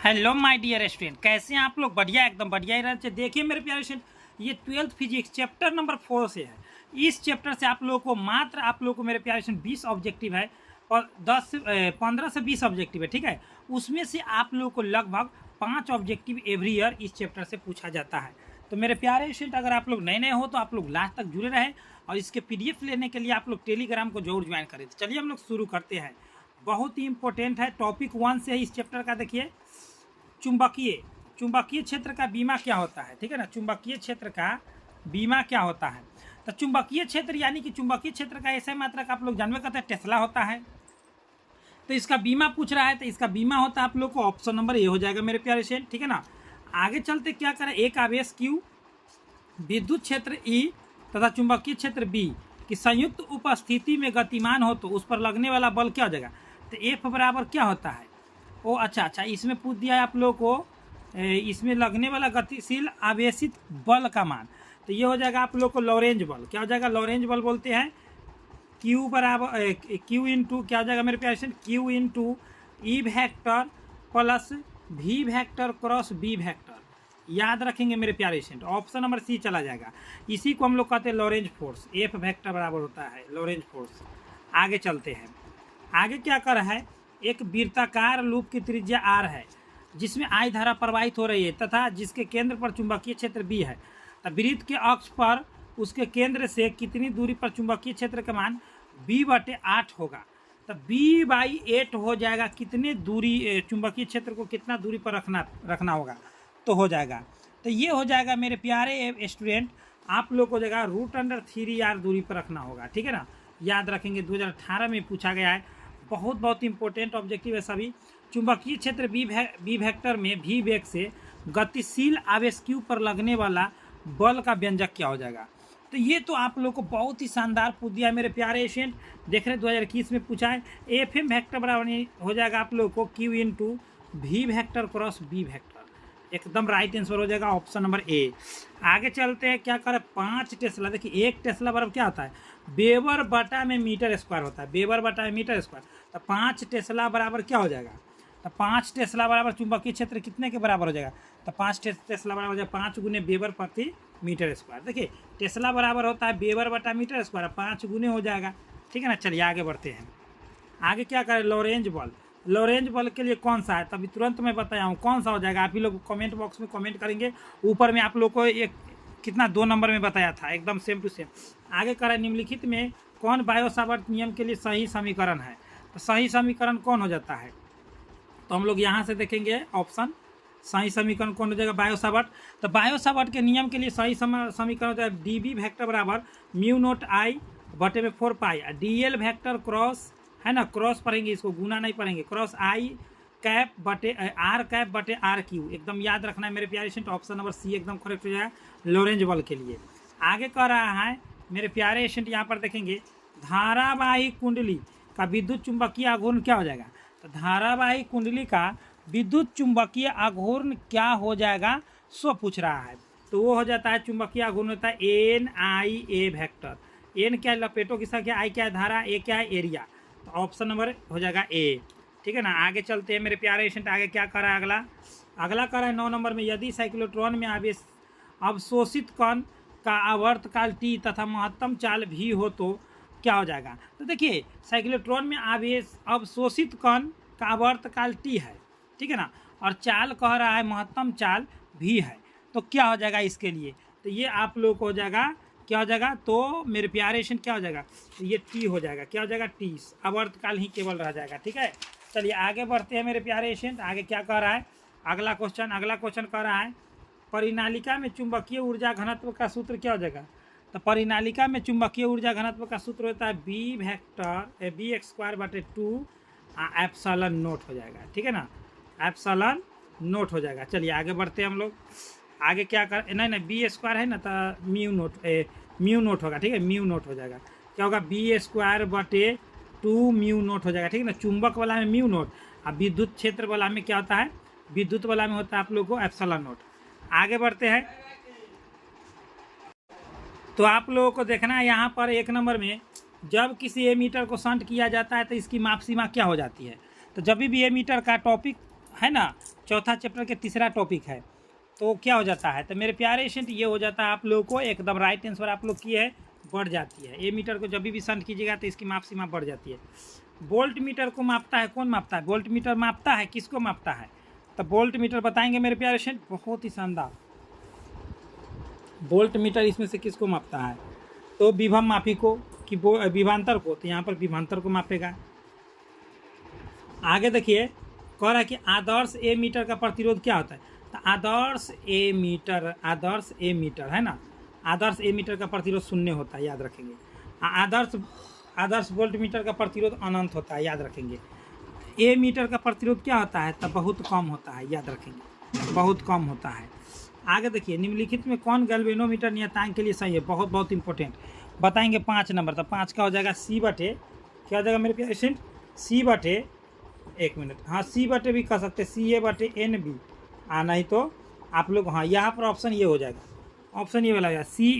Hello my dear student, कैसे हैं आप लोग? बढ़िया, एकदम बढ़िया ही रहते। देखिए मेरे प्यारे स्टूडेंट, ये 12th फिजिक्स चैप्टर नंबर 4 से है। इस चैप्टर से आप लोगों को मात्र मेरे प्यारे स्टूडेंट 20 ऑब्जेक्टिव है और 15 से 20 ऑब्जेक्टिव है, ठीक है। उसमें से आप लोगों को लगभग 5 ऑब्जेक्टिव एवरी ईयर इस चैप्टर से पूछा जाता है। तो मेरे प्यारे स्टूडेंट, अगर आप लोग नए नए हो तो आप लोग लास्ट तक जुड़े रहें और इसके PDF लेने के लिए आप लोग टेलीग्राम को जरूर ज्वाइन करें। तो चलिए हम लोग शुरू करते हैं। बहुत ही इंपॉर्टेंट है, टॉपिक 1 से है इस चैप्टर का। देखिए, चुंबकीय क्षेत्र का बीमा क्या होता है, ठीक है ना। चुंबकीय क्षेत्र का बीमा क्या होता है? तो चुंबकीय क्षेत्र यानी कि चुंबकीय क्षेत्र का ऐसा मात्रक आप लोग जानवे करते हैं टेस्ला होता है। तो इसका बीमा पूछ रहा है, तो इसका बीमा होता है आप लोग को ऑप्शन नंबर ए हो जाएगा मेरे प्यारे से, ठीक है ना। आगे चलते क्या करें, एक आवेश Q, विद्युत क्षेत्र E तथा चुंबकीय क्षेत्र B की संयुक्त उपस्थिति में गतिमान हो तो उस पर लगने वाला बल क्या हो जाएगा? तो F बराबर क्या होता है? ओ अच्छा, इसमें पूछ दिया है आप लोगों को इसमें लगने वाला गतिशील आवेशित बल का मान। तो ये हो जाएगा आप लोग को लॉरेंज बल। क्या हो जाएगा? लॉरेंज बल बोलते हैं Q बराबर Q इंटू क्या हो जाएगा मेरे प्यारे से, Q into E vector plus V vector cross B vector. याद रखेंगे मेरे प्यारे स्टूडेंट, ऑप्शन नंबर सी चला जाएगा। इसी को हम लोग कहते हैं लॉरेंज फोर्स। F वेक्टर बराबर होता है लॉरेंज फोर्स। आगे चलते हैं, आगे क्या कर रहा है, एक वृत्ताकार लूप की त्रिज्या r है जिसमें I धारा प्रवाहित हो रही है तथा जिसके केंद्र पर चुंबकीय क्षेत्र B है। तो वृत्त के अक्ष पर उसके केंद्र से कितनी दूरी पर चुंबकीय क्षेत्र का मान B/8 होगा? तो B/8 हो जाएगा। कितने दूरी चुंबकीय क्षेत्र को कितना दूरी पर रखना होगा तो हो जाएगा। तो ये हो जाएगा मेरे प्यारे स्टूडेंट, आप लोग को जाएगा √3r दूरी पर रखना होगा, ठीक है ना। याद रखेंगे, 2018 में पूछा गया है। बहुत इंपॉर्टेंट ऑब्जेक्टिव है सभी। चुंबकीय क्षेत्र बी वेक्टर में V वेग से गतिशील आवेश Q पर लगने वाला बल का व्यंजक क्या हो जाएगा? तो ये तो आप लोग को बहुत ही शानदार पूछ दिया है मेरे प्यारे स्टूडेंट। देख रहे 2021 में पूछा है। FM वेक्टर बराबर हो जाएगा आप लोग को Q into V vector cross B vector. एकदम राइट आंसर हो जाएगा ऑप्शन नंबर ए। आगे चलते हैं, क्या करें, 5 टेस्ला। देखिए 1 टेस्ला बराबर क्या होता है? वेबर बटा में मीटर स्क्वायर होता है। वेबर बटा में मीटर स्क्वायर। तो 5 टेस्ला बराबर क्या हो जाएगा? तो 5 टेस्ला बराबर चुंबकीय क्षेत्र कितने के बराबर हो जाएगा? तो 5 टेस्ला बराबर हो जाएगा 5 गुने वेबर प्रति मीटर स्क्वायर। देखिए टेस्ला बराबर होता है वेबर बटा मीटर स्क्वायर, 5 गुने हो जाएगा, ठीक है ना। चलिए आगे बढ़ते हैं। आगे क्या करें, लॉरेंज बल। लॉरेंज बल के लिए कौन सा है? तभी तुरंत मैं बताया हूँ कौन सा हो जाएगा। आप ही लोग कमेंट बॉक्स में कमेंट करेंगे। ऊपर में आप लोग को एक कितना 2 नंबर में बताया था, एकदम सेम टू सेम। आगे करें, निम्नलिखित में कौन बायो-सावर्त नियम के लिए सही समीकरण है? तो सही समीकरण कौन हो जाता है? तो हम लोग यहाँ से देखेंगे ऑप्शन, सही समीकरण कौन हो जाएगा? बायो-सावर्त। तो बायो-सावर्त के नियम के लिए सही समीकरण होता है DB वेक्टर बराबर μ0I बटे में 4 पाई। DL वेक्टर क्रॉस है ना, क्रॉस पढ़ेंगे, इसको गुना नहीं पढ़ेंगे, क्रॉस I कैप बटे R कैप बटे RQ। एकदम याद रखना है मेरे प्यारे स्टूडेंट, ऑप्शन नंबर सी एकदम करेक्ट हो जाएगा लॉरेंज बल के लिए। आगे कह रहा है मेरे प्यारे स्टूडेंट, यहाँ पर देखेंगे धारावाही कुंडली का विद्युत चुंबकीय आघूर्ण क्या हो जाएगा? तो धारावाही कुंडली का विद्युत चुंबकीय आघूर्ण क्या हो जाएगा सो पूछ रहा है। तो वो हो जाता है, चुंबकीय आघूर्ण होता है NIA वेक्टर। N क्या है? लपेटों की संख्या, I क्या है? धारा, A क्या है? एरिया। तो ऑप्शन नंबर हो जाएगा ए, ठीक है ना। आगे चलते हैं मेरे प्यारे स्टूडेंट, आगे क्या कर रहा है, अगला कर रहा है 9 नंबर में, यदि साइक्लोट्रॉन में आवेश अवशोषित कण का आवर्तकाल T तथा महत्तम चाल V हो तो क्या हो जाएगा? तो देखिए साइक्लोट्रॉन में आवेश अवशोषित कण का आवर्तकाल T है, ठीक है ना, और चाल कह रहा है महत्तम चाल V है। तो क्या हो जाएगा इसके लिए? तो ये आप लोग को हो जाएगा, क्या हो जाएगा? तो मेरे प्यारे स्टूडेंट क्या हो जाएगा? तो ये T हो जाएगा। क्या हो जाएगा? T, आवर्तकाल ही केवल रह जाएगा, ठीक है। चलिए आगे बढ़ते हैं मेरे प्यारे स्टूडेंट। आगे क्या कह रहा है, अगला क्वेश्चन कह रहा है, परिनालिका में चुंबकीय ऊर्जा घनत्व का सूत्र क्या हो जाएगा? तो परिनालिका में चुंबकीय ऊर्जा घनत्व का सूत्र होता है B² बटे 2 एप्सिलॉन नोट हो जाएगा, ठीक है ना, एप्सिलॉन नोट हो जाएगा। चलिए आगे बढ़ते हैं हम लोग। आगे क्या कर, नहीं B² है ना, तो म्यू नोट होगा, ठीक है, म्यू नोट हो जाएगा। क्या होगा? B² बटे 2 म्यू नोट हो जाएगा, ठीक है ना। चुंबक वाला में म्यू नोट, और विद्युत क्षेत्र वाला में क्या होता है? विद्युत वाला में होता है आप लोग को एप्सिलॉन नोट। आगे बढ़ते हैं, तो आप लोगों को देखना है यहाँ पर 1 नंबर में, जब किसी एमीटर को शंट किया जाता है तो इसकी माप सीमा क्या हो जाती है? तो जब भी एमीटर का टॉपिक है ना, चौथा चैप्टर के तीसरा टॉपिक है। तो क्या हो जाता है, तो मेरे प्यारे स्टूडेंट ये हो जाता है आप लोगों को एकदम राइट आंसर आप लोग की है बढ़ जाती है। ए मीटर को जब भी शंट कीजिएगा तो इसकी माप सीमा बढ़ जाती है। वोल्ट मीटर को मापता है, कौन मापता है? वोल्ट मीटर मापता है, किसको मापता है? तो वोल्ट मीटर बताएंगे मेरे प्यारे स्टूडेंट, बहुत ही शानदार। वोल्ट मीटर इसमें से किसको मापता है? तो विभव मापी को कि वो विभवांतर को, तो यहाँ पर विभवांतर को मापेगा। आगे देखिए कह रहा है कि आदर्श ए मीटर का प्रतिरोध क्या होता है? तो आदर्श ए मीटर है ना, आदर्श ए मीटर का प्रतिरोध शून्य होता है, याद रखेंगे। आदर्श वोल्ट मीटर का प्रतिरोध अनंत होता है, याद रखेंगे। ए मीटर का प्रतिरोध क्या होता है? तो बहुत कम होता है, याद रखेंगे, बहुत कम होता है। आगे देखिए निम्नलिखित में कौन गैल्वेनोमीटर नियतांक के लिए सही है? बहुत इंपॉर्टेंट बताएंगे 5 नंबर। तो 5 का हो जाएगा सी बटे, क्या हो जाएगा मेरे पेशेंट? सी बटे, एक मिनट, हाँ सी बटे भी कह सकते, सी ए बटे एन बी, नहीं तो आप लोग हाँ यहाँ पर ऑप्शन ये हो जाएगा, ऑप्शन ये वाला सी